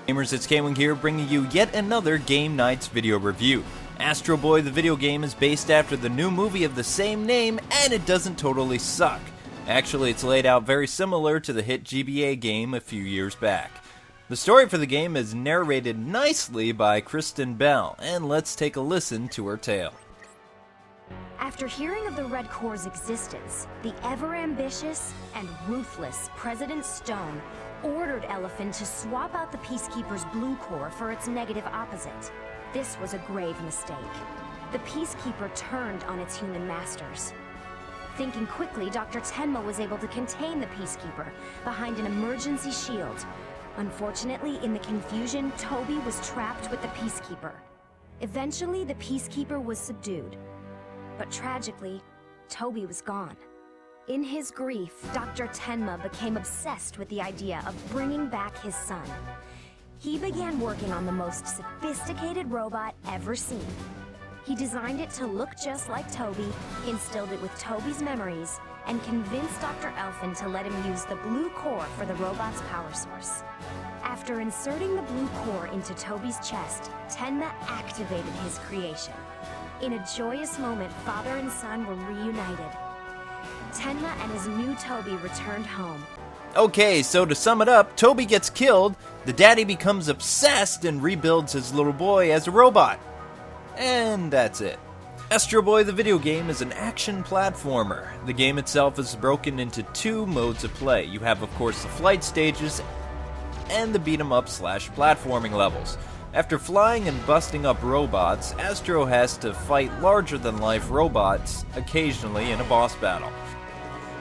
Gamers, it's Kwing here, bringing you yet another Game Nights video review. Astro Boy, the video game, is based after the new movie of the same name, and it doesn't totally suck. Actually, it's laid out very similar to the hit GBA game a few years back. The story for the game is narrated nicely by Kristen Bell, and let's take a listen to her tale. After hearing of the Red Corps' existence, the ever-ambitious and ruthless President Stone ordered Elephant to swap out the Peacekeeper's Blue Corps for its negative opposite. This was a grave mistake. The Peacekeeper turned on its human masters. Thinking quickly, Dr. Tenma was able to contain the Peacekeeper behind an emergency shield. Unfortunately, in the confusion, Toby was trapped with the Peacekeeper. Eventually, the Peacekeeper was subdued. But tragically, Toby was gone. In his grief, Dr. Tenma became obsessed with the idea of bringing back his son. He began working on the most sophisticated robot ever seen. He designed it to look just like Toby, instilled it with Toby's memories, and convinced Dr. Elfin to let him use the Blue Core for the robot's power source. After inserting the Blue Core into Toby's chest, Tenma activated his creation. In a joyous moment, father and son were reunited. Tenma and his new Toby returned home. Okay, so to sum it up, Toby gets killed, the daddy becomes obsessed and rebuilds his little boy as a robot. And that's it. Astro Boy, the video game, is an action platformer. The game itself is broken into two modes of play. You have, of course, the flight stages and the beat-em-up/platforming levels. After flying and busting up robots, Astro has to fight larger-than-life robots, occasionally in a boss battle.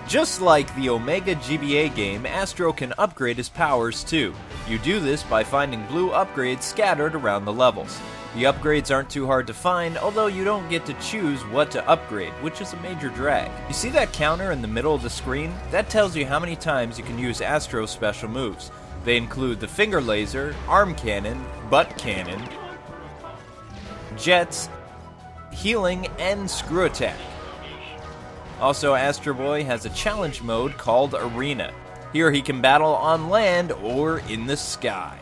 Just like the Omega GBA game, Astro can upgrade his powers too. You do this by finding blue upgrades scattered around the levels. The upgrades aren't too hard to find, although you don't get to choose what to upgrade, which is a major drag. You see that counter in the middle of the screen? That tells you how many times you can use Astro's special moves. They include the finger laser, arm cannon, butt cannon, jets, healing, and screw attack. Also, Astro Boy has a challenge mode called Arena. Here he can battle on land or in the sky.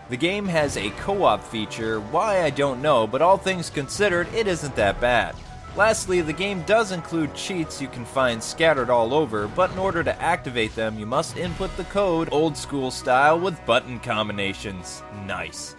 The game has a co-op feature, why I don't know, but all things considered, it isn't that bad. Lastly, the game does include cheats you can find scattered all over, but in order to activate them, you must input the code old school style with button combinations. Nice.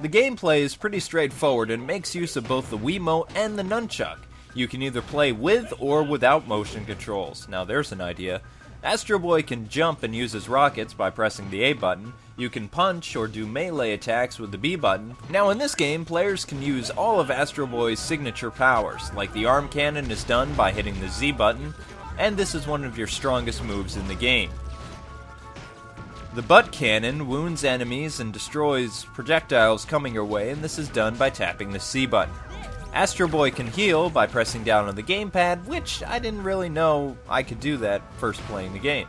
The gameplay is pretty straightforward and makes use of both the Wiimote and the nunchuck. You can either play with or without motion controls. Now there's an idea. Astro Boy can jump and use his rockets by pressing the A button. You can punch or do melee attacks with the B button. Now in this game, players can use all of Astro Boy's signature powers, like the arm cannon is done by hitting the Z button, and this is one of your strongest moves in the game. The butt cannon wounds enemies and destroys projectiles coming your way, and this is done by tapping the C button. Astro Boy can heal by pressing down on the gamepad, which I didn't really know I could do that first playing the game.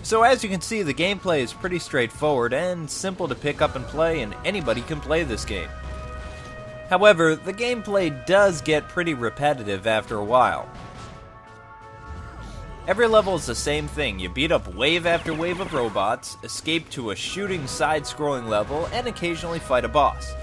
So as you can see, the gameplay is pretty straightforward and simple to pick up and play, and anybody can play this game. However, the gameplay does get pretty repetitive after a while. Every level is the same thing. You beat up wave after wave of robots, escape to a shooting side-scrolling level, and occasionally fight a boss.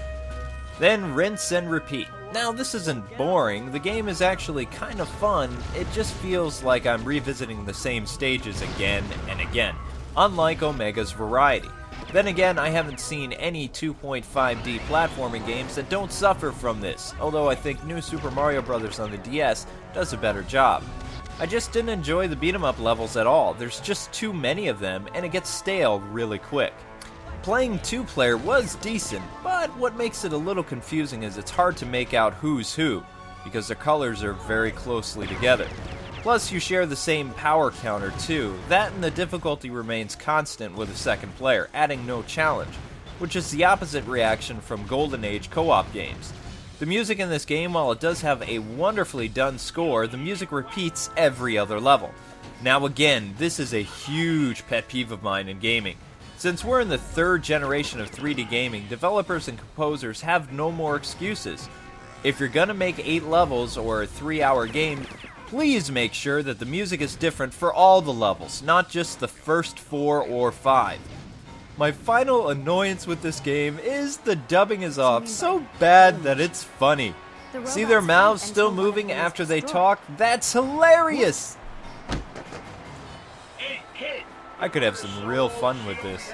Then rinse and repeat. Now this isn't boring, the game is actually kind of fun, it just feels like I'm revisiting the same stages again and again, unlike Omega's variety. Then again, I haven't seen any 2.5D platforming games that don't suffer from this, although I think New Super Mario Bros. On the DS does a better job. I just didn't enjoy the beat-em-up levels at all, there's just too many of them and it gets stale really quick. Playing two-player was decent, but what makes it a little confusing is it's hard to make out who's who, because their colors are very closely together. Plus, you share the same power counter too. That and the difficulty remains constant with a second player, adding no challenge, which is the opposite reaction from Golden Age co-op games. The music in this game, while it does have a wonderfully done score, the music repeats every other level. Now again, this is a huge pet peeve of mine in gaming. Since we're in the third generation of 3D gaming, developers and composers have no more excuses. If you're gonna make 8 levels or a 3-hour game, please make sure that the music is different for all the levels, not just the first 4 or 5. My final annoyance with this game is the dubbing is off so bad that it's funny. See their mouths still moving after they talk? That's hilarious! I could have some real fun with this.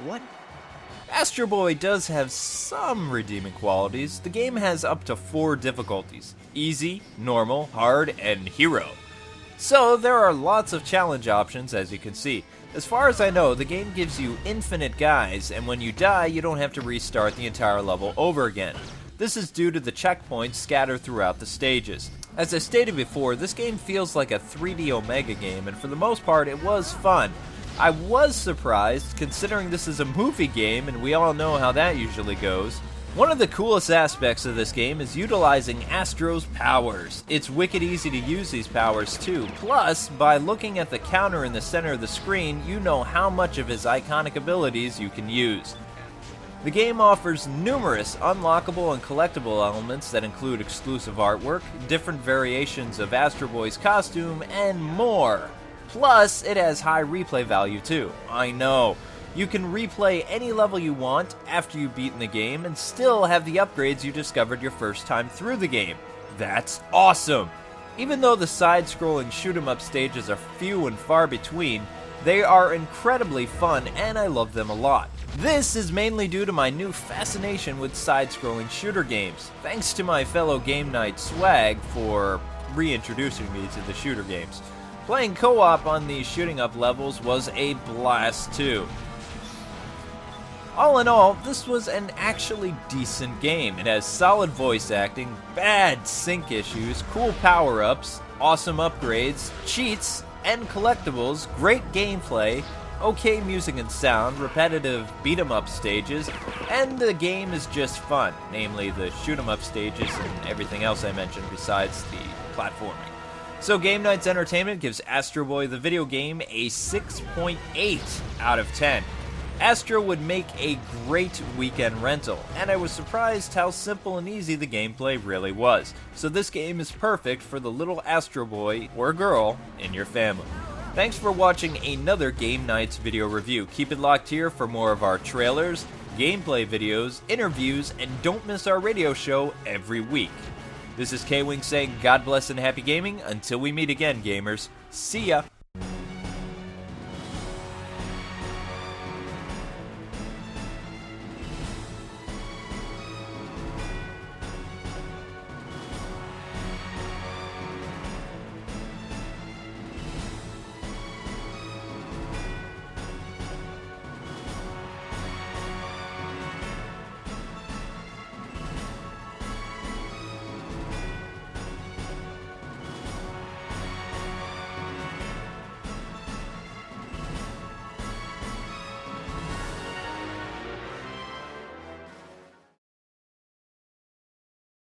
What? Astro Boy does have some redeeming qualities. The game has up to 4 difficulties: easy, normal, hard, and hero. So there are lots of challenge options, as you can see. As far as I know, the game gives you infinite guys, and when you die, you don't have to restart the entire level over again. This is due to the checkpoints scattered throughout the stages. As I stated before, this game feels like a 3D Omega game, and for the most part, it was fun. I was surprised, considering this is a movie game, and we all know how that usually goes. One of the coolest aspects of this game is utilizing Astro's powers. It's wicked easy to use these powers too. Plus, by looking at the counter in the center of the screen, you know how much of his iconic abilities you can use. The game offers numerous unlockable and collectible elements that include exclusive artwork, different variations of Astro Boy's costume, and more. Plus, it has high replay value too. I know. You can replay any level you want after you've beaten the game and still have the upgrades you discovered your first time through the game. That's awesome! Even though the side-scrolling shoot-'em-up stages are few and far between, they are incredibly fun and I love them a lot. This is mainly due to my new fascination with side-scrolling shooter games. Thanks to my fellow Game Night swag for reintroducing me to the shooter games. Playing co-op on these shooting up levels was a blast too. All in all, this was an actually decent game. It has solid voice acting, bad sync issues, cool power-ups, awesome upgrades, cheats, and collectibles, great gameplay, okay music and sound, repetitive beat-em-up stages, and the game is just fun, namely the shoot-em-up stages and everything else I mentioned besides the platforming. So Game Night's Entertainment gives Astro Boy the video game a 6.8 out of 10. Astro would make a great weekend rental, and I was surprised how simple and easy the gameplay really was. So this game is perfect for the little Astro Boy or girl in your family. Thanks for watching another Game Nights video review. Keep it locked here for more of our trailers, gameplay videos, interviews, and don't miss our radio show every week. This is Kwing saying God bless and happy gaming. Until we meet again, gamers. See ya!